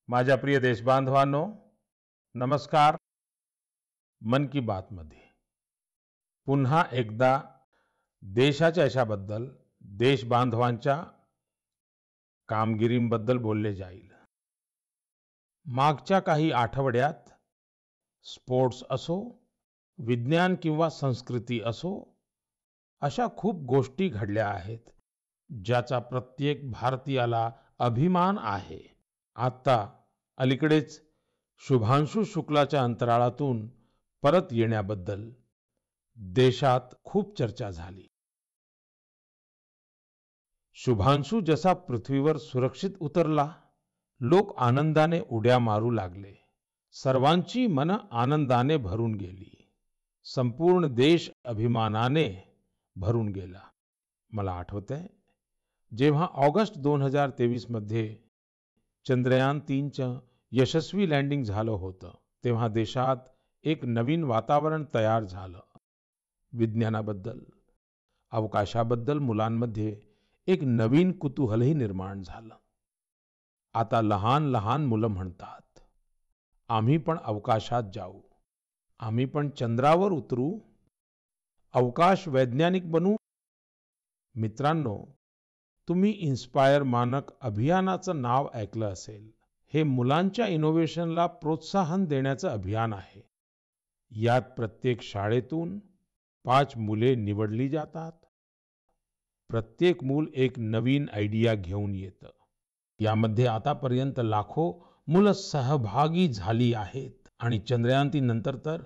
माझ्या प्रिय देशबांधवांनो, नमस्कार. मन की बात मध्ये पुन्हा एकदा देशाच्या यशाबद्दल, देशबांधवांच्या कामगिरीबद्दल बोलले जाईल. मागच्या काही आठवड्यात स्पोर्ट्स असो, विज्ञान किंवा संस्कृती असो, अशा खूप गोष्टी घडल्या आहेत ज्याचा प्रत्येक भारतीयाला अभिमान आहे. आता अलीकडेच शुभांशु शुक्लाच्या अंतराळातून परत येण्याबद्दल देशात खूप चर्चा झाली. शुभांशु जसा पृथ्वीवर सुरक्षित उतरला, लोक आनंदाने उड्या मारू लागले. सर्वांची मन आनंदाने भरून गेली. संपूर्ण देश अभिमानाने भरून गेला. मला आठवतंय, जेव्हा ऑगस्ट 2023 मध्ये चंद्रयान-3चं यशस्वी लँडिंग झालं होतं, तेव्हा देशात एक नवीन वातावरण तयार झालं. विज्ञानाबद्दल, अवकाशाबद्दल मुलांमध्ये एक नवीन कुतूहलही निर्माण झालं. आता लहान लहान मुलं म्हणतात, आम्ही पण अवकाशात जाऊ, आम्ही पण चंद्रावर उतरू, अवकाश वैज्ञानिक बनू. मित्रांनो, तुम्ही इन्स्पायर मानक अभियानाचं नाव ऐकलं असेल. हे मुलांच्या इनोव्हेशनला प्रोत्साहन देण्याचं अभियान आहे. यात प्रत्येक शाळेतून 5 मुले निवडली जातात. प्रत्येक मूल एक नवीन आयडिया घेऊन येतं. यामध्ये आतापर्यंत लाखो मुलं सहभागी झाली आहेत आणि चंद्रयान-3 नंतर तर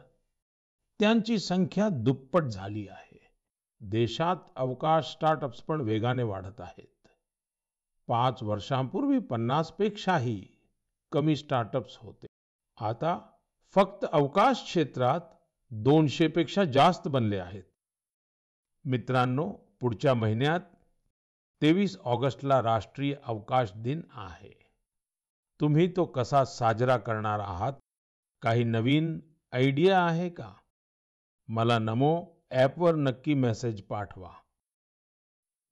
त्यांची संख्या दुप्पट झाली आहे. देशात अवकाश स्टार्टअप्स पण वेगाने वाढत आहेत. 5 वर्षांपूर्वी 50 पेक्षाही कमी स्टार्टअप्स होते. आता फक्त अवकाश क्षेत्रात 200 पेक्षा जास्त बनले आहेत. मित्रांनो, पुढच्या महिन्यात 23 ऑगस्टला राष्ट्रीय अवकाश दिन आहे. तुम्ही तो कसा साजरा करणार आहात? काही नवीन आयडिया आहे का? मला नमो ॲपवर नक्की मेसेज पाठवा.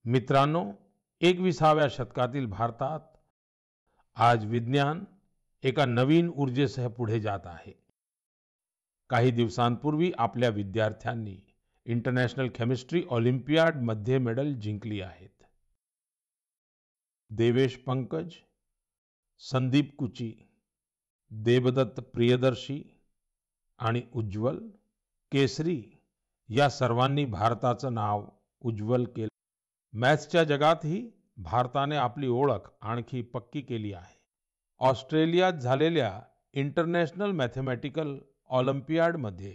मित्रांनो, 21व्या शतकातील भारतात आज विज्ञान एका नवीन ऊर्जेसह पुढे जात आहे. काही दिवसांपूर्वी आपल्या विद्यार्थ्यांनी इंटरनॅशनल केमिस्ट्री ऑलिम्पियाड मध्ये मेडल जिंकली आहेत. देवेश पंकज, संदीप कुची, देवदत्त प्रियदर्शी आणि उज्ज्वल केसरी या सर्वांनी भारताचं नाव उज्ज्वल केलं. मॅथ्सच्या जगातही भारताने आपली ओळख आणखी पक्की केली आहे. ऑस्ट्रेलियात झालेल्या इंटरनॅशनल मॅथमॅटिकल ऑलिम्पियाडमध्ये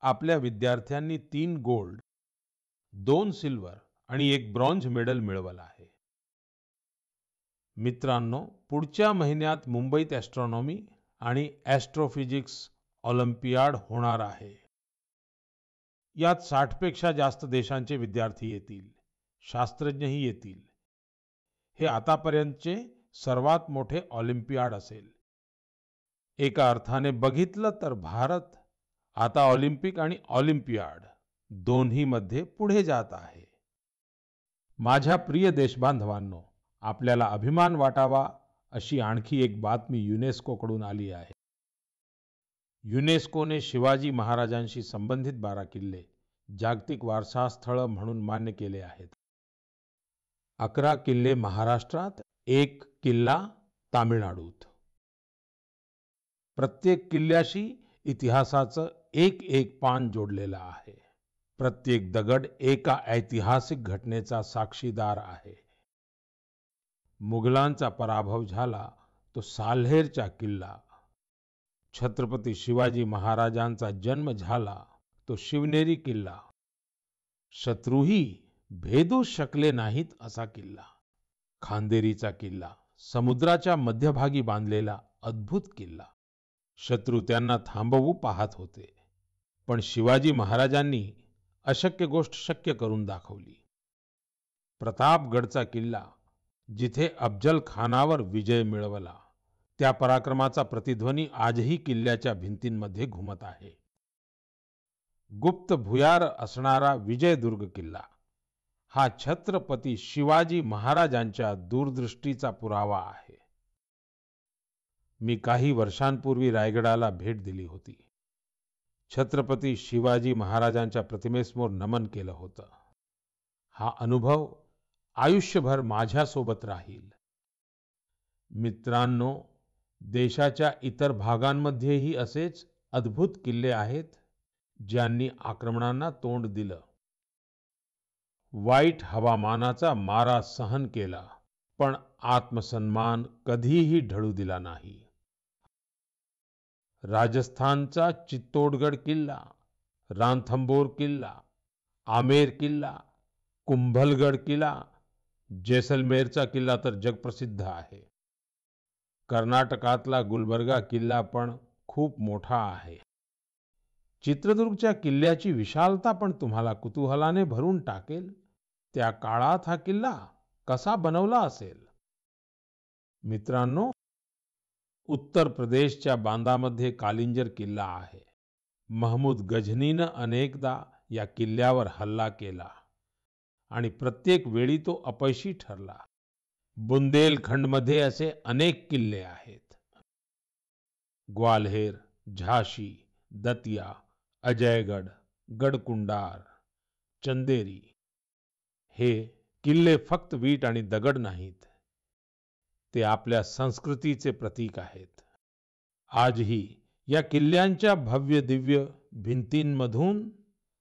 आपल्या विद्यार्थ्यांनी 3 गोल्ड, 2 सिल्वर आणि 1 ब्रॉन्झ मेडल मिळवलं आहे. मित्रांनो, पुढच्या महिन्यात मुंबईत ॲस्ट्रॉनॉमी आणि ॲस्ट्रोफिजिक्स ऑलिम्पियाड होणार आहे. यात 60 पेक्षा जास्त देशांचे विद्यार्थी येतील, शास्त्रज्ञही येतील. हे आतापर्यंतचे सर्वात मोठे ऑलिम्पियाड असेल. एका अर्थाने बघितलं तर भारत आता ऑलिम्पिक आणि ऑलिम्पियाड दोन्हीमध्ये पुढे जात आहे. माझ्या प्रिय देशबांधवांनो, आपल्याला अभिमान वाटावा अशी आणखी एक बातमी युनेस्कोकडून आली आहे. युनेस्कोने शिवाजी महाराजांशी संबंधित 12 किल्ले जागतिक वारसा स्थळ म्हणून मान्य केले आहेत. 11 किल्ले महाराष्ट्रात, 1 किल्ला तामिळनाडूत. प्रत्येक किल्ल्याशी इतिहासाचं एक पान जोडलेलं आहे. प्रत्येक दगड एका ऐतिहासिक घटनेचा साक्षीदार आहे. मुघलांचा पराभव झाला तो साल्हेरचा किल्ला. छत्रपती शिवाजी महाराजांचा जन्म झाला तो शिवनेरी किल्ला. शत्रूही भेदू शकले नाहीत असा किल्ला. खांदेरीचा किल्ला, समुद्राच्या मध्यभागी बांधलेला अद्भुत किल्ला. शत्रू त्यांना थांबवू पाहत होते, पण शिवाजी महाराजांनी अशक्य गोष्ट शक्य करून दाखवली. प्रतापगडचा किल्ला, जिथे अफजल खानावर विजय मिळवला, त्या पराक्रमाचा प्रतिध्वनी आजही किल्ल्याच्या भिंतींमध्ये घुमत आहे. गुप्त भुयार असणारा विजयदुर्ग किल्ला हा छत्रपती शिवाजी महाराजांच्या दूरदृष्टीचा पुरावा आहे. मी काही वर्षांपूर्वी रायगडाला भेट दिली होती. छत्रपती शिवाजी महाराजांच्या प्रतिमेसमोर नमन केलं होतं. हा अनुभव आयुष्यभर माझ्यासोबत राहील. मित्रांनो, देशाच्या इतर भागांमध्येही असेच अद्भुत किल्ले आहेत, ज्यांनी आक्रमणांना तोंड दिलं. वाईट हवामानाचा मारा सहन केला, पण आत्मसन्मान कधीही ढळू दिला नाही. राजस्थानचा चित्तोडगड किल्ला, रांथंबोर किल्ला, आमेर किल्ला, कुंभलगड किल्ला, जैसलमेरचा किल्ला तर जगप्रसिद्ध आहे. कर्नाटकातला गुलबर्गा किल्ला पण खूप मोठा आहे. चित्रदुर्गच्या किल्ल्याची विशालता पण तुम्हाला कुतूहलाने भरून टाकेल. त्या काळात हा किल्ला कसा बनवला असेल? मित्रांनो, उत्तर प्रदेशच्या बांदामध्ये कालिंजर किल्ला आहे. महमूद गझनीनं अनेकदा या किल्ल्यावर हल्ला केला आणि प्रत्येक वेळी तो अपयशी ठरला. बुंदेलखंडमध्ये असे अनेक किल्ले आहेत. ग्वाल्हेर, झाशी, दतिया, अजयगड, गडकुंडार, चंदेरी हे किल्ले फक्त वीट आणि दगड नाहीत, ते आपल्या संस्कृतीचे प्रतीक आहेत. आजही या किल्ल्यांच्या भव्य दिव्य भिंतींमधून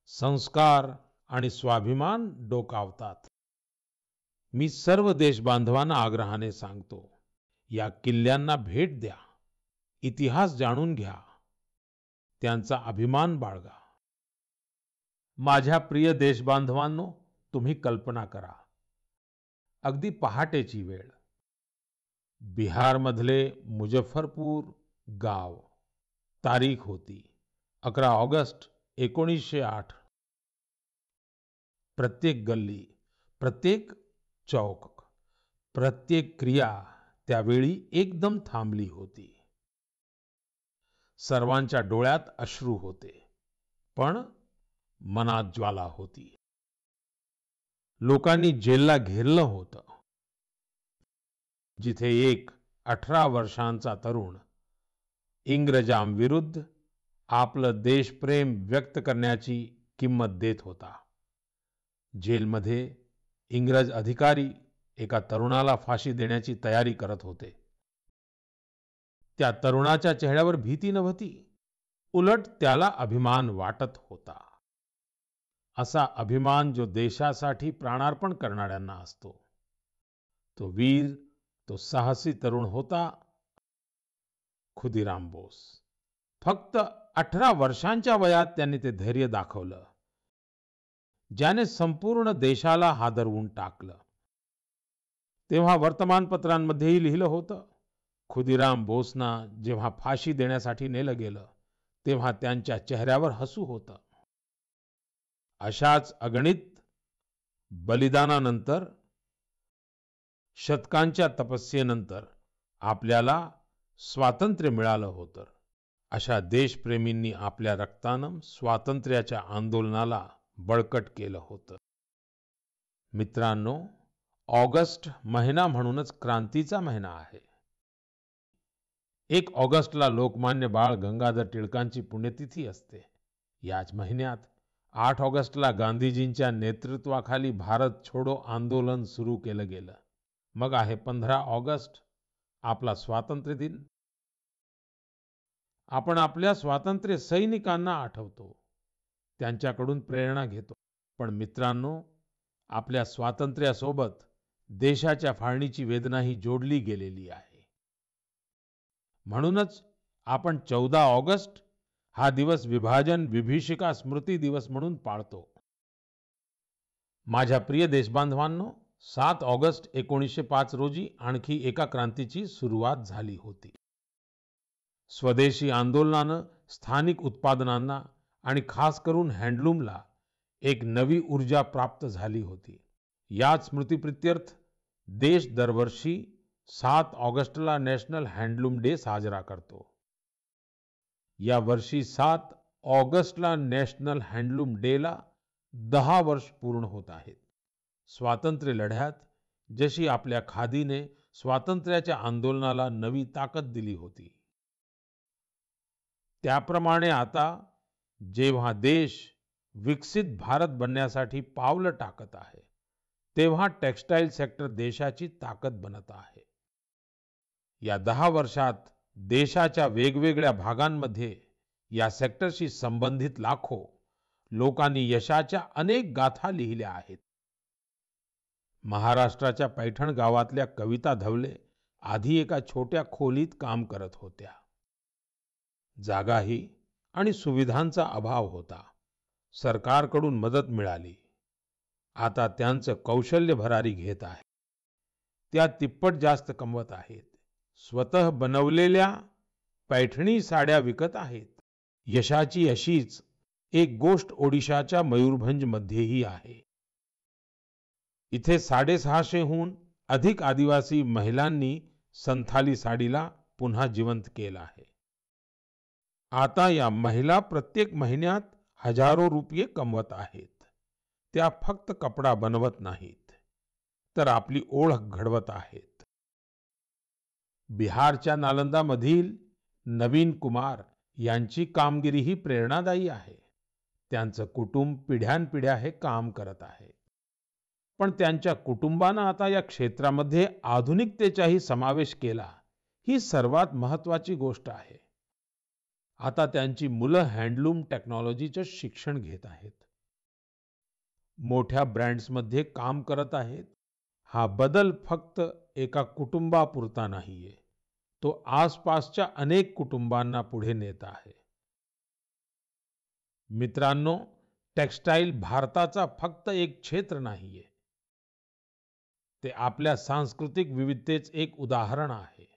संस्कार आणि स्वाभिमान डोकावतात. मी सर्व देशबांधवांना आग्रहाने सांगतो, या किल्ल्यांना भेट द्या, इतिहास जाणून घ्या, त्यांचा अभिमान बाळगा. माझ्या प्रिय देशबांधवांनो, तुम्ही कल्पना करा, अगदी पहाटेची वेळ, बिहारमधले मुझफ्फरपूर गाव, तारीख होती 11 ऑगस्ट 1908. प्रत्येक गल्ली, प्रत्येक चौक, प्रत्येक क्रिया त्यावेळी एकदम थांबली होती. सर्वांच्या डोळ्यात अश्रू होते, पण मनात ज्वाला होती. लोकांनी जेलला घेरलं होतं, जिथे एक 18 वर्षांचा तरुण इंग्रजांविरुद्ध आपलं देशप्रेम व्यक्त करण्याची किंमत देत होता. जेलमध्ये इंग्रज अधिकारी एका तरुणाला फाशी देण्याची तयारी करत होते. त्या तरुणाच्या चेहऱ्यावर भीती नव्हती, उलट त्याला अभिमान वाटत होता. असा अभिमान जो देशासाठी प्राणार्पण करणाऱ्यांना असतो. तो वीर, तो साहसी तरुण होता खुदीराम बोस. फक्त 18 वर्षांच्या वयात त्यांनी ते धैर्य दाखवलं, ज्याने संपूर्ण देशाला हादरवून टाकलं. तेव्हा वर्तमानपत्रांमध्येही लिहिलं होतं, खुदीराम बोसना जेव्हा फाशी देण्यासाठी नेलं गेलं, तेव्हा त्यांच्या चेहऱ्यावर हसू होतं. अशाच अगणित बलिदानानंतर, शतकांच्या तपस्येनंतर आपल्याला स्वातंत्र्य मिळालं होतं. अशा देशप्रेमींनी आपल्या रक्तानं स्वातंत्र्याच्या आंदोलनाला बळकट केलं होतं. मित्रांनो, ऑगस्ट महिना म्हणूनच क्रांतीचा महिना आहे. 1 ऑगस्टला लोकमान्य बाळ गंगाधर टिळकांची पुण्यतिथी असते. याच महिन्यात 8 ऑगस्टला गांधीजींच्या नेतृत्वाखाली भारत छोडो आंदोलन सुरू केलं गेलं. मग आहे 15 ऑगस्ट, आपला स्वातंत्र्य दिन. आपण आपल्या स्वातंत्र्य सैनिकांना आठवतो, त्यांच्याकडून प्रेरणा घेतो. पण मित्रांनो, आपल्या स्वातंत्र्यासोबत देशाच्या फाळणीची वेदनाही जोडली गेलेली आहे. म्हणूनच आपण 14 ऑगस्ट हा दिवस विभाजन विभीषिका स्मृती दिवस म्हणून पाळतो. माझ्या प्रिय देशबांधवांनो, 7 ऑगस्ट 1905 रोजी आणखी एका क्रांतीची सुरुवात झाली होती. स्वदेशी आंदोलनानं स्थानिक उत्पादनांना आणि खास करून हँडलूमला एक नवी ऊर्जा प्राप्त झाली होती. याच स्मृतिप्रित्यर्थ देश दरवर्षी 7 ऑगस्टला नॅशनल हँडलूम डे साजरा करतो. या वर्षी 7 ऑगस्टला नॅशनल हँडलूम डेला 10 वर्ष पूर्ण होत आहेत. स्वातंत्र्य लढ्यात जशी आपल्या खादीने स्वातंत्र्याच्या आंदोलनाला नवी ताकद दिली होती. त्याप्रमाणे आता जेव्हा देश विकसित भारत बनण्यासाठी पावलं टाकत आहे, तेव्हा टेक्सटाईल सेक्टर देशाची ताकद बनत आहे. या 10 वर्षात देशाच्या वेगवेगळ्या भागांमध्ये या सेक्टरशी संबंधित लाखो लोकांनी यशाच्या अनेक गाथा लिहिल्या आहेत. महाराष्ट्राच्या पैठण गावातल्या कविता धवले आधी एका छोट्या खोलीत काम करत होत्या. जागाही आणि सुविधांचा अभाव होता. सरकारकडून मदत मिळाली. आता त्यांचं कौशल्य भरारी घेत आहे. त्या तिप्पट जास्त कमवत आहेत. स्वतः बनवलेल्या पैठणी साड्या विकत आहेत. यशाची अशीच एक गोष्ट ओडिशाच्या मयूरभंज मध्येही आहे. इथे 650हून अधिक आदिवासी महिलांनी संथाली साडीला पुन्हा जिवंत केलं आहे. आता या महिला प्रत्येक महिन्यात हजारो रुपये कमवत आहेत. त्या फक्त कपडा बनवत नाहीत, तर आपली ओळख घडवत आहेत. बिहारच्या नालंदामधील नवीन कुमार यांची कामगिरी ही प्रेरणादायी आहे. त्यांचं कुटुंब पिढ्यानपिढ्या हे काम करत आहे. पण त्यांच्या कुटुंबानं आता या क्षेत्रामध्ये आधुनिकतेचाही समावेश केला, ही सर्वात महत्वाची गोष्ट आहे. आता त्यांची मुलं हँडलूम टेक्नॉलॉजीचं शिक्षण घेत आहेत. मोठ्या ब्रँड्समध्ये काम करत आहेत. हा बदल फक्त एका कुटुंबापुरता नाहीये, तो आसपासच्या अनेक कुटुंबांना पुढे नेत आहे. मित्रांनो, टेक्सटाईल भारताचा फक्त एक क्षेत्र नाहीये, ते आपल्या सांस्कृतिक विविधतेचे एक उदाहरण आहे.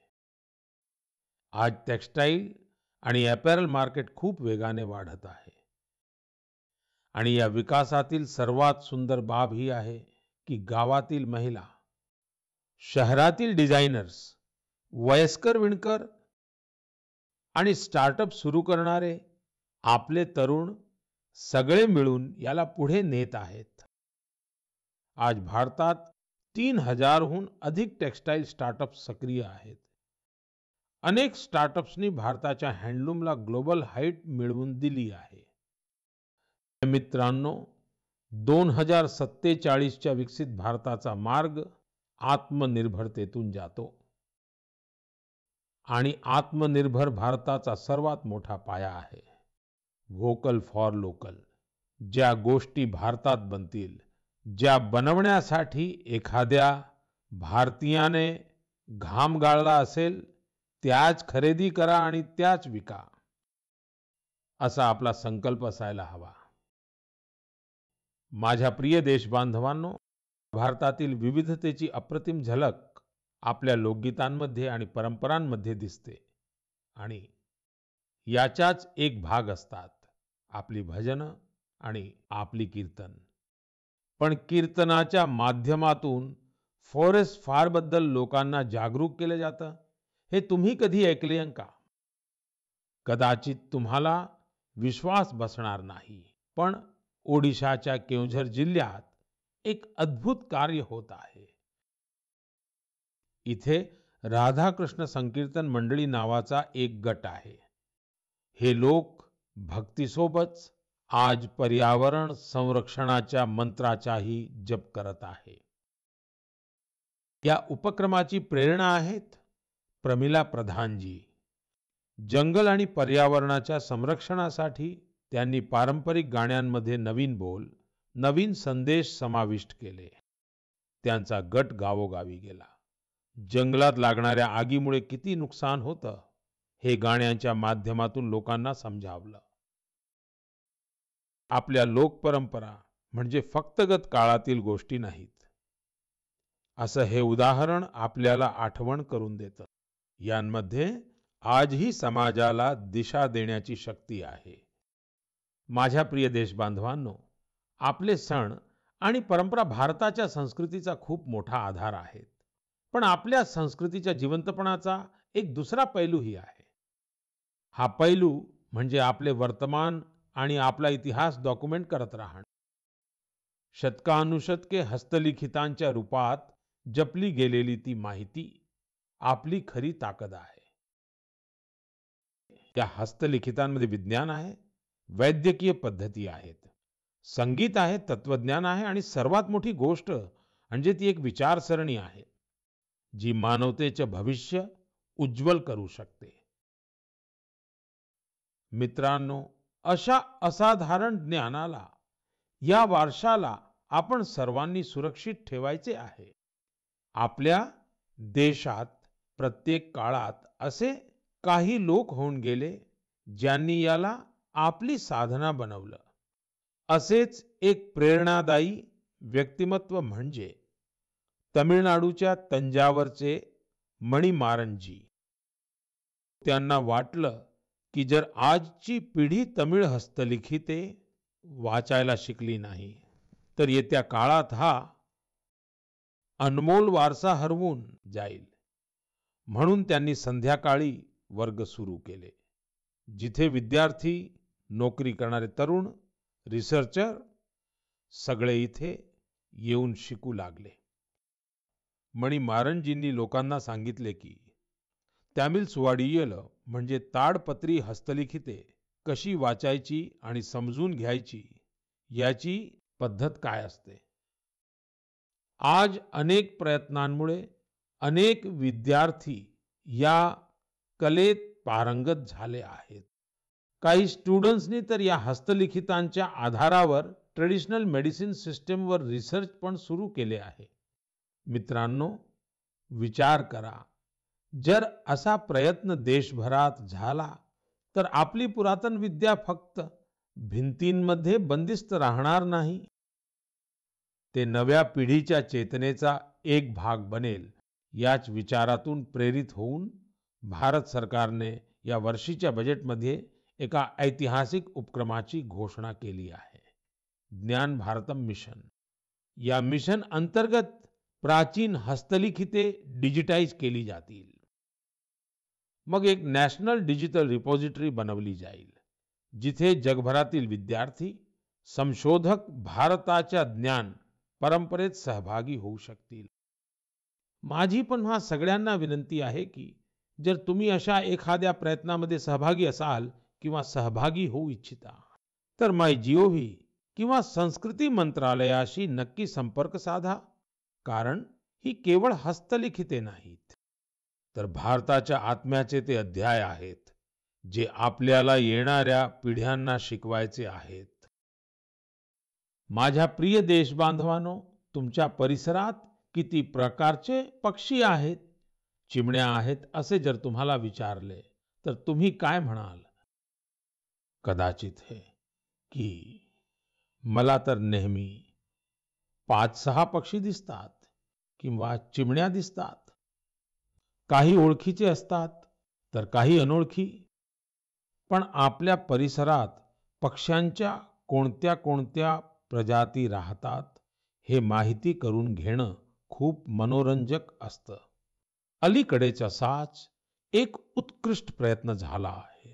आज टेक्सटाईल आणि अपॅरल मार्केट खूप वेगाने वाढत आहे. आणि या विकासातील सर्वात सुंदर बाब ही आहे की गावातील महिला, शहरातील डिझायनर्स, वयस्कर विणकर आणि स्टार्टअप सुरू करणारे आपले तरुण सगळे मिळून याला पुढे नेत आहेत. आज भारतात 3000हून अधिक टेक्सटाईल स्टार्टअप सक्रिय आहेत. अनेक स्टार्टअप्सनी भारताच्या हँडलूमला ग्लोबल हाईट मिळवून दिली आहे. मित्रांनो, 2047च्या विकसित भारताचा मार्ग आत्मनिर्भरतेतून जातो. आणि आत्मनिर्भर भारताचा सर्वात मोठा पाया आहे व्होकल फॉर लोकल. ज्या गोष्टी भारतात बनतील, ज्या बनवण्यासाठी एखाद्या भारतीयाने घाम गाळला असेल, त्याच खरेदी करा आणि त्याच विका, असा आपला संकल्प असायला हवा. माझ्या प्रिय देशबांधवांनो, भारतातील विविधतेची अप्रतिम झलक आपल्या लोकगीतांमध्ये आणि परंपरांमध्ये दिसते. आणि याचाच एक भाग असतात आपली भजनं आणि आपली कीर्तन. पण कीर्तनाच्या माध्यमातून फॉरेस्ट फायर बद्दल लोकांना जागरूक केलं जातं, हे तुम्ही कधी ऐकले का? कदाचित तुम्हाला विश्वास बसणार नाही, पण ओडिशाच्या केओंझर जिल्ह्यात एक अद्भुत कार्य होत आहे. इथे राधाकृष्ण संकीर्तन मंडळी नावाचा एक गट आहे. हे लोक भक्तीसोबत आज पर्यावरण संरक्षणाच्या मंत्राचाही जप करत आहे. या उपक्रमाची प्रेरणा आहेत प्रमिला प्रधानजी. जंगल आणि पर्यावरणाच्या संरक्षणासाठी त्यांनी पारंपरिक गाण्यांमध्ये नवीन बोल, नवीन संदेश समाविष्ट केले. त्यांचा गट गावोगावी गेला. जंगलात लागणाऱ्या आगीमुळे किती नुकसान होतं, हे गाण्यांच्या माध्यमातून लोकांना समजावलं. आपल्या लोकपरंपरा म्हणजे फक्तगत काळातील गोष्टी नाहीत, असं हे उदाहरण आपल्याला आठवण करून देतं. यांमध्ये आजही समाजाला दिशा देण्याची शक्ती आहे. माझ्या प्रिय देशबांधवांनो, आपले सण आणि परंपरा भारताच्या संस्कृतीचा खूप मोठा आधार आहेत. पण आपल्या संस्कृतीच्या जिवंतपणाचा एक दुसरा पैलूही आहे. हा पैलू म्हणजे आपले वर्तमान आणि आपला इतिहास डॉक्युमेंट करत राहणं. शतकानुशतके हस्तलिखितांच्या रूपात जपली गेलेली ती माहिती, आपली खरी ताकद आहे. या हस्तलिखितांमध्ये विज्ञान आहे, वैद्यकीय पद्धती आहेत, संगीत आहे, तत्वज्ञान आहे आणि सर्वात मोठी गोष्ट म्हणजे ती एक विचारसरणी आहे, जी मानवतेचे भविष्य उज्ज्वल करू शकते. मित्रांनो, अशा असाधारण ज्ञानाला, या वारशाला आपण सर्वांनी सुरक्षित ठेवायचे आहे. आपल्या देशात प्रत्येक काळात असे काही लोक होऊन गेले, ज्यांनी याला आपली साधना बनवलं. असेच एक प्रेरणादायी व्यक्तिमत्व म्हणजे तमिळनाडूच्या तंजावरचे मणिमारन जी. त्यांना वाटलं की जर आजची पिढी तमिळ हस्तलिखिते वाचायला शिकली नाही, तर येत्या काळात हा अनमोल वारसा हरवून जाईल. म्हणून त्यांनी संध्याकाळी वर्ग सुरू केले, जिथे विद्यार्थी, नोकरी करणारे तरुण, रिसर्चर सगळे इथे येऊन शिकू लागले. मणिमारनजींनी लोकांना सांगितले की तमिळ सुवाडियल म्हणजे ताडपत्री हस्तलिखिते कशी वाचायची आणि समजून घ्यायची, याची पद्धत काय असते. आज अनेक प्रयत्नांमुळे अनेक विद्यार्थी या कलेत पारंगत झाले आहेत. काही स्टुडंट्सनी तर या हस्तलिखितांच्या आधारावर ट्रेडिशनल मेडिसिन सिस्टमवर रिसर्च पण सुरू केले आहे. मित्रांनो, विचार करा, जर असा प्रयत्न देशभरात झाला तर आपली पुरातन विद्या फक्त भिंतींमध्ये बंदिस्त राहणार नाही, ते नव्या पिढीच्या चेतनेचा एक भाग बनेल. याच विचारातून प्रेरित होऊन भारत सरकारने या वर्षीच्या बजेटमध्ये एका ऐतिहासिक उपक्रमाची घोषणा केली आहे, ज्ञान भारतम मिशन. या मिशन अंतर्गत प्राचीन हस्तलिखिते डिजिटाइज केली जातील. मग एक नॅशनल डिजिटल रिपॉझिटरी बनवली जाईल, जिथे जगभरातील विद्यार्थी, संशोधक भारताच्या ज्ञान परंपरेत सहभागी होऊ शकतील. माझी पण सगळ्यांना विनंती आहे की जर तुम्ही अशा एखाद्या प्रयत्नामध्ये सहभागी असाल किंवा सहभागी होऊ इच्छिता, तर MyGov किंवा संस्कृती मंत्रालयाशी नक्की संपर्क साधा. कारण ही केवळ हस्तलिखिते नाहीत, तर भारताच्या आत्म्याचे ते अध्याय आहेत, जे आपल्याला येणाऱ्या पिढ्यांना शिकवायचे आहेत. माझ्या प्रिय देशबांधवांनो, तुमच्या परिसरात किती प्रकारचे पक्षी आहेत, चिमण्या आहेत, असे जर तुम्हाला विचारले तर तुम्ही काय म्हणाल? कदाचित हे की मला तर नेहमी 5-6 पक्षी दिसतात किंवा चिमण्या दिसतात. काही ओळखीचे असतात तर काही अनोळखी. पण आपल्या परिसरात पक्ष्यांच्या कोणत्या कोणत्या प्रजाती राहतात, हे माहिती करून घेणं खूप मनोरंजक असतं. अलीकडेच असाच एक उत्कृष्ट प्रयत्न झाला आहे.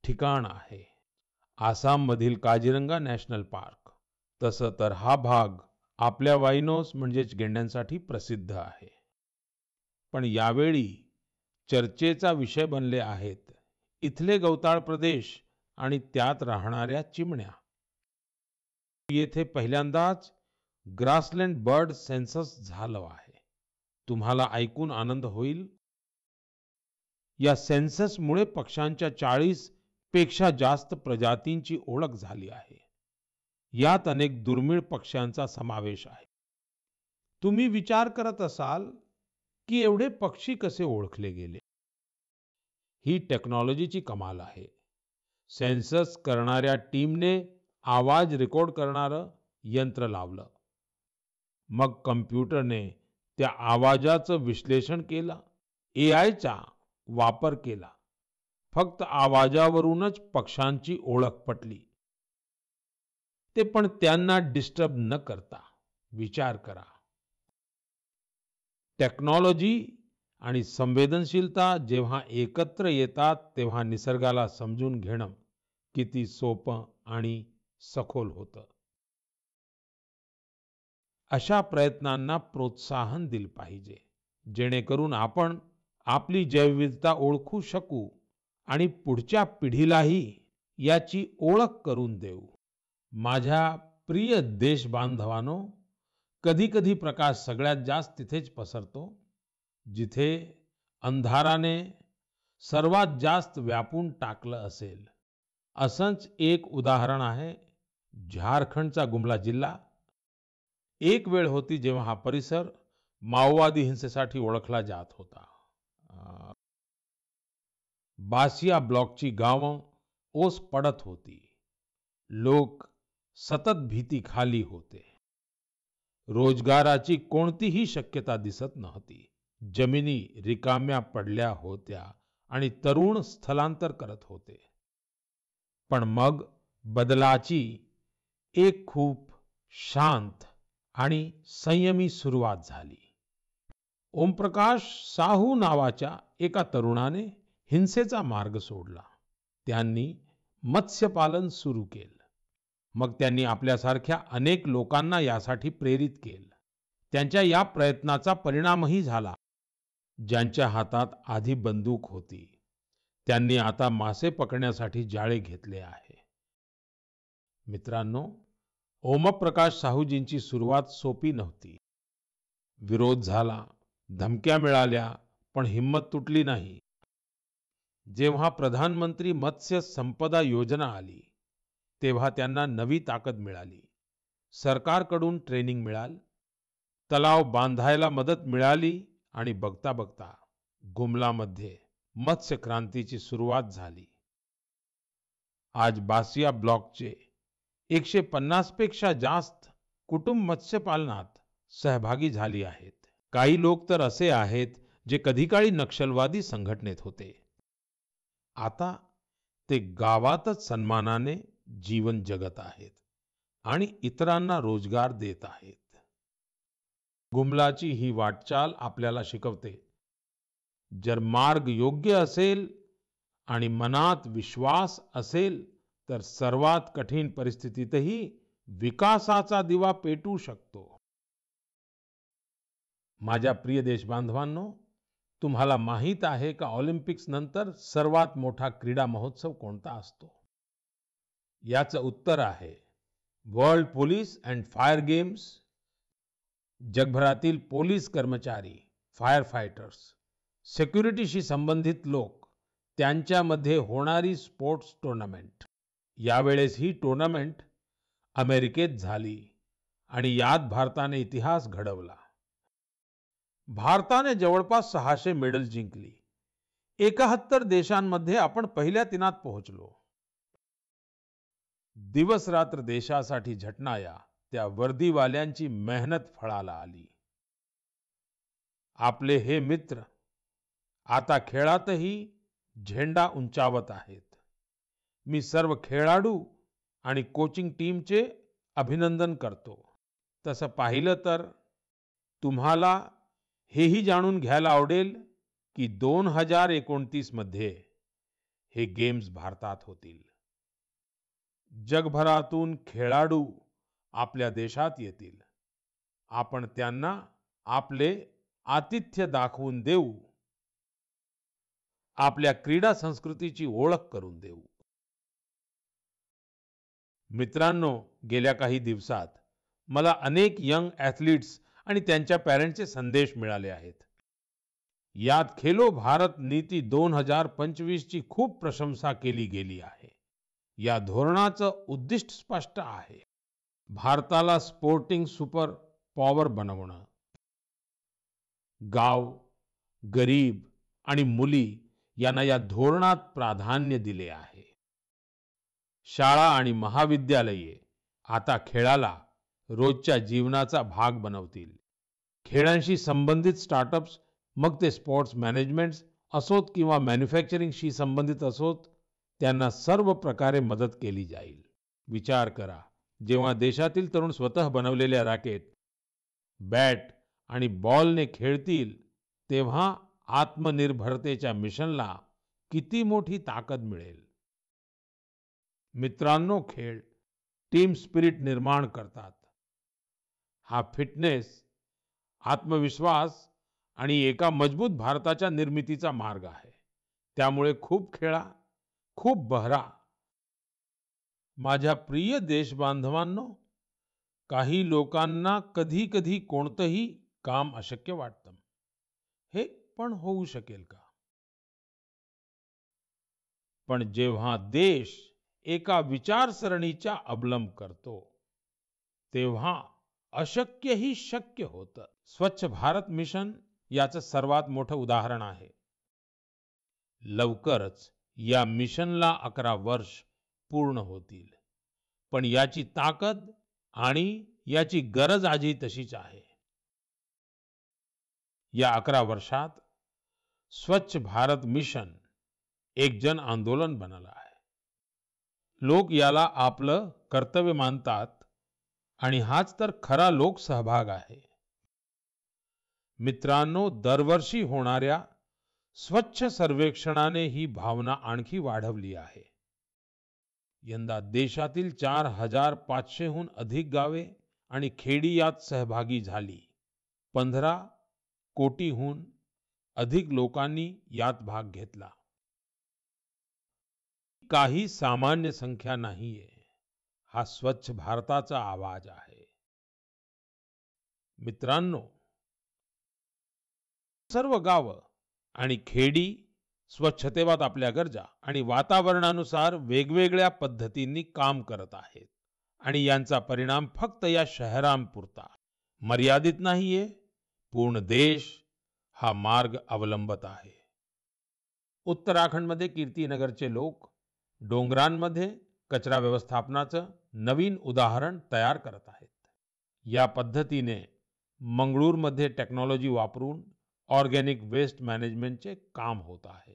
ठिकाण आहे आसाममधील काझीरंगा नॅशनल पार्क. तसं तर हा भाग आपल्या वाईनोस म्हणजेच गेंड्यांसाठी प्रसिद्ध आहे. पण यावेळी चर्चेचा विषय बनले आहेत इथले गवताळ प्रदेश आणि त्यात राहणाऱ्या चिमण्या. येथे पहिल्यांदाच ग्रासलँड बर्ड सेन्सस झालं आहे. तुम्हाला ऐकून आनंद होईल, या सेन्ससमुळे पक्ष्यांच्या 40 पेक्षा जास्त प्रजातींची ओळख झाली आहे. यात अनेक दुर्मिळ पक्ष्यांचा समावेश आहे. तुम्ही विचार करत असाल की एवढे पक्षी कसे ओळखले गेले. ही टेक्नॉलॉजीची कमाल आहे. सेन्सस करणाऱ्या टीमने आवाज रेकॉर्ड करणारं यंत्र लावलं. मग कॉम्प्युटरने त्या आवाजाचं विश्लेषण केलं. AIचा वापर केला. फक्त आवाजावरूनच पक्ष्यांची ओळख पटली. ते पण त्यांना डिस्टर्ब न करता. विचार करा, टेक्नॉलॉजी आणि संवेदनशीलता जेव्हा एकत्र येतात, तेव्हा निसर्गाला समजून घेणं किती सोपं आणि सखोल होतं. अशा प्रयत्नांना प्रोत्साहन दिलं पाहिजे. जेणेकरून आपण आपली जैवविविधता ओळखू शकू आणि पुढच्या पिढीलाही याची ओळख करून देऊ. माझ्या प्रिय देशबांधवांनो, कधी-कधी प्रकाश सगळ्यात जास्त तिथेच पसरतो, जिथे अंधाराने सर्वात जास्त व्यापून टाकलं असेल. असंच एक उदाहरण आहे झारखंडचा गुमला जिल्हा. एक वेळ होती जेव्हा हा परिसर माओवादी हिंसेसाठी ओळखला जात होता. बासिया ब्लॉकची गावं ओस पडत होती. लोक सतत भीतीखाली होते. रोजगाराची कोणतीही शक्यता दिसत नव्हती. जमिनी रिकाम्या पडल्या होत्या आणि तरुण स्थलांतर करत होते. पण मग बदलाची एक खूप शांत आणि संयमी सुरुवात झाली. ओमप्रकाश साहू नावाच्या एका तरुणाने हिंसेचा मार्ग सोडला. त्यांनी मत्स्यपालन सुरू केलं. मग त्यांनी आपल्यासारख्या अनेक लोकांना यासाठी प्रेरित केलं. त्यांच्या या प्रयत्नाचा परिणामही झाला. ज्यांच्या हातात आधी बंदूक होती, त्यांनी आता मासे पकडण्यासाठी जाळे घेतले आहे. मित्रांनो, ओमप्रकाश साहूजींची सुरुवात सोपी नव्हती. विरोध झाला, धमक्या मिळाल्या, पण हिंमत तुटली नाही. जेव्हा प्रधानमंत्री मत्स्य संपदा योजना आली, तेव्हा त्यांना नवी ताकद मिळाली. सरकारकडून ट्रेनिंग मिळाली, तलाव बांधायला मदत मिळाली आणि बघता बघता गुमलामध्ये मत्स्य क्रांतीची सुरुवात झाली. आज बासिया ब्लॉकचे 150 पेक्षा जास्त कुटुंब मत्स्यपालनात सहभागी झाली आहेत. काही लोक तर असे आहेत जे कधी काळी नक्षलवादी संघटनेत होते. आता ते गावातच सन्मानाने जीवन जगत आहेत आणि इतरांना रोजगार देत आहेत. गुमलाची ही वाटचाल आपल्याला शिकवते, जर मार्ग योग्य असेल आणि मनात विश्वास असेल तर सर्वात कठीण परिस्थितीतही विकासाचा दिवा पेटू शकतो. माझ्या प्रिय देशबांधवांनो, तुम्हाला माहित आहे का ऑलिम्पिक्स नंतर सर्वात मोठा क्रीडा महोत्सव कोणता असतो? याचं उत्तर आहे world police and fire games. जगभरातील पोलीस कर्मचारी, फायर फायटर्स, सिक्युरिटीशी संबंधित लोक त्यांच्यामध्ये होणारी स्पोर्ट्स टूर्नामेंट. यावेळेस ही टूर्नामेंट अमेरिकेत झाली आणि यात भारताने इतिहास घडवला. भारताने जवळपास 600 मेडल जिंकली. 71 देशांमध्ये आपण पहिल्या तिनात पोहोचलो. दिवस रात्र देशासाठी झटणाऱ्या त्या वर्दीवाल्यांची मेहनत फळाला आली. आपले हे मित्र आता खेळातही झेंडा उंचावत आहेत. मी सर्व खेळाडू आणि कोचिंग टीमचे अभिनंदन करतो. तसं पाहिलं तर तुम्हाला हेही जाणून घ्यायला आवडेल की 2029 मध्ये हे गेम्स भारतात होतील. जगभरातून खेळाडू आपल्या देशात येतील. आपण त्यांना आपले आतिथ्य दाखवून देऊ. आपल्या क्रीडा संस्कृतीची ओळख करून देऊ. मित्रांनो, गेल्या काही दिवसात मला अनेक यंग ॲथलीट्स आणि त्यांच्या पॅरेंट्सचे संदेश मिळाले आहेत. यात खेलो भारत नीती 2025 ची खूप प्रशंसा केली गेली आहे. या धोरणाचं उद्दिष्ट स्पष्ट आहे, भारताला स्पोर्टिंग सुपर पॉवर बनवणं. गाव, गरीब आणि मुली यांना या धोरणात प्राधान्य दिले आहे. शाळा आणि महाविद्यालये आता खेळाला रोजच्या जीवनाचा भाग बनवतील. खेळांशी संबंधित स्टार्टअप्स, मग ते स्पोर्ट्स मॅनेजमेंट असोत किंवा मॅन्युफॅक्चरिंगशी संबंधित असोत, त्यांना सर्व प्रकारे मदत केली जाईल. विचार करा, जेव्हा देशातील तरुण स्वतः बनवलेल्या रॅकेट, बॅट आणि बॉलने खेळतील, तेव्हा आत्मनिर्भरतेच्या मिशनला किती मोठी ताकद मिळेल. मित्रांनो, खेळ टीम स्पिरिट निर्माण करतात. हा फिटनेस, आत्मविश्वास आणि एका मजबूत भारताच्या निर्मितीचा मार्ग आहे. त्यामुळे खूप खेळा, खूप बहरा. माझ्या प्रिय देशबांधवांनो, काही लोकांना कधी-कधी कोणतंही काम अशक्य वाटतं. हे पण होऊ शकेल का? पण जेव्हा देश एका विचारसरणीचा अवलंब करतो, तेव्हा अशक्यही शक्य होतं. स्वच्छ भारत मिशन याचं सर्वात मोठं उदाहरण आहे. लवकरच या मिशनला 11 वर्ष पूर्ण होतील. पण याची ताकद आणि याची गरज आजही तशीच आहे. या 11 वर्षात स्वच्छ भारत मिशन एक जन आंदोलन बनलं आहे. लोक याला आपलं कर्तव्य मानतात आणि हाच तर खरा लोकसहभाग आहे. मित्रांनो, दरवर्षी होणाऱ्या स्वच्छ सर्वेक्षणाने ही भावना आणखी वाढवली आहे. यंदा देशातील 4500 हून अधिक गावे आणि खेडी यात सहभागी झाली. 15 कोटीहून अधिक लोकांनी यात भाग घेतला. काही सामान्य संख्या नाहीये. हा स्वच्छ भारताचा आवाज आहे. मित्रांनो, सर्व गावं आणि खेडी स्वच्छतेबाबत आपल्या गरजा आणि वातावरणानुसार वेगवेगळ्या पद्धतींनी काम करत आहेत. आणि यांचा परिणाम फक्त या शहरांपुरता मर्यादित नाहीये. पूर्ण देश हा मार्ग अवलंबत आहे. उत्तराखंडमध्ये कीर्तीनगरचे लोक डोंगरांमध्ये कचरा व्यवस्थापनाचं नवीन उदाहरण तयार करत आहेत. या पद्धतीने मंगळूरमध्ये टेक्नॉलॉजी वापरून ऑर्गॅनिक वेस्ट मॅनेजमेंटचे काम होत आहे.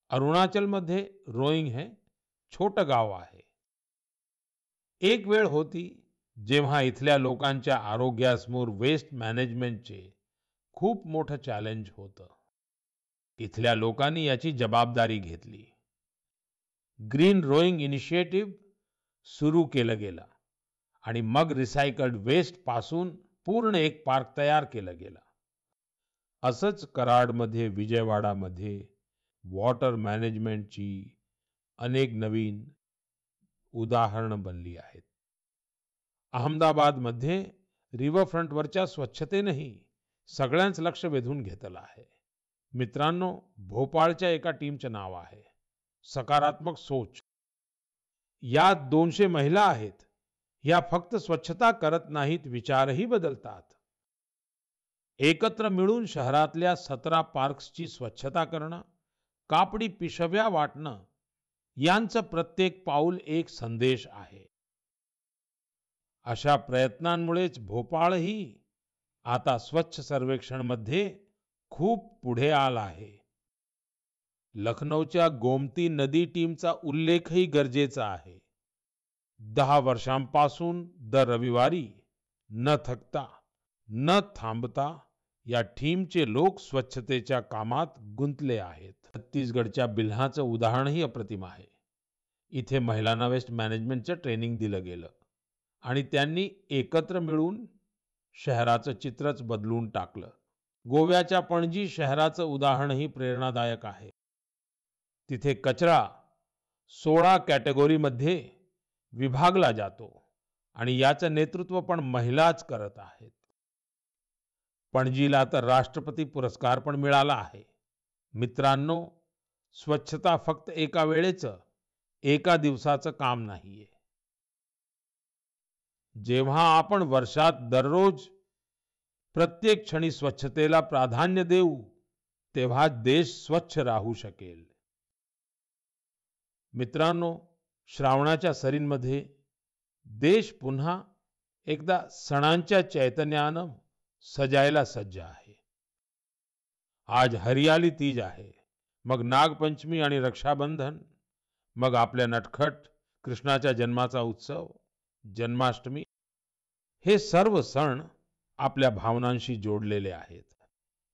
अरुणाचलमध्ये रोइंग हे छोटं गाव आहे. एक वेळ होती जेव्हा इथल्या लोकांच्या आरोग्यासमोर वेस्ट मॅनेजमेंटचे खूप मोठं चॅलेंज होतं. इथल्या लोकांनी याची जबाबदारी घेतली. ग्रीन रोइंग इनिशिएटिव्ह सुरू केलं गेलं आणि मग रिसायकल्ड वेस्ट पासून पूर्ण एक पार्क तयार केलं गेलं. असंच कराडमध्ये, विजयवाडामध्ये वॉटर मॅनेजमेंटची अनेक नवीन उदाहरणं बनली आहेत. अहमदाबादमध्ये रिव्हरफ्रंटवरच्या स्वच्छतेनेही सगळ्यांचं लक्ष वेधून घेतलं आहे. मित्रांनो, भोपाळच्या एका टीमचं नाव आहे सकारात्मक सोच. यात 200 महिला आहेत. या फक्त स्वच्छता करत नाहीत, विचारही बदलतात. एकत्र मिळून शहरातल्या 17 पार्क्सची स्वच्छता करणं, कापडी पिशव्या वाटणं, यांचं प्रत्येक पाऊल एक संदेश आहे. अशा प्रयत्नांमुळेच भोपाळही आता स्वच्छ सर्वेक्षणमध्ये खूप पुढे आला आहे. लखनौच्या गोमती नदी टीमचा उल्लेखही गरजेचा आहे. 10 वर्षांपासून दर रविवारी न थकता, न थांबता या टीमचे लोक स्वच्छतेच्या कामात गुंतले आहेत. छत्तीसगडच्या बिल्हाचं उदाहरणही अप्रतिम आहे. इथे महिलांना वेस्ट मॅनेजमेंटचं ट्रेनिंग दिलं गेलं आणि त्यांनी एकत्र मिळून शहराचं चित्रच बदलून टाकलं. गोव्याच्या पणजी शहराचं उदाहरणही प्रेरणादायक आहे. तिथे कचरा 16 कॅटेगोरीमध्ये विभागला जातो आणि याचं नेतृत्व पण महिलाच करत आहेत. पणजीला तर राष्ट्रपती पुरस्कार पण मिळाला आहे. मित्रांनो, स्वच्छता फक्त एका वेळेचं, एका दिवसाचं काम नाहीये. जेव्हा आपण वर्षात दररोज प्रत्येक क्षणी स्वच्छतेला प्राधान्य देऊ, तेव्हा देश स्वच्छ राहू शकेल. मित्रांनो, श्रावणाच्या सरींमध्ये देश पुन्हा एकदा सणांच्या चैतन्यानं सजायला सज्ज आहे. आज हरियाली तीज आहे, मग नागपंचमी आणि रक्षाबंधन, मग आपल्या नटखट कृष्णाच्या जन्माचा उत्सव जन्माष्टमी. हे सर्व सण आपल्या भावनांशी जोडलेले आहेत.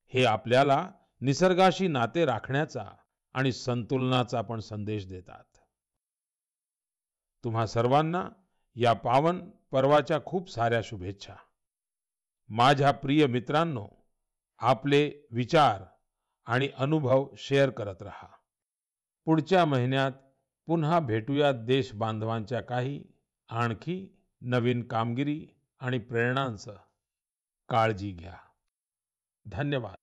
हे आपल्याला निसर्गाशी नाते राखण्याचा आणि संतुलनाचा पण संदेश देतात. तुम्हा सर्वांना या पावन पर्वाच्या खूप साऱ्या शुभेच्छा. माझ्या प्रिय मित्रांनो, आपले विचार आणि अनुभव शेअर करत राहा. पुढच्या महिन्यात पुन्हा भेटूया देश बांधवांच्या काही आणखी नवीन कामगिरी आणि प्रेरणांसह. काळजी घ्या. धन्यवाद.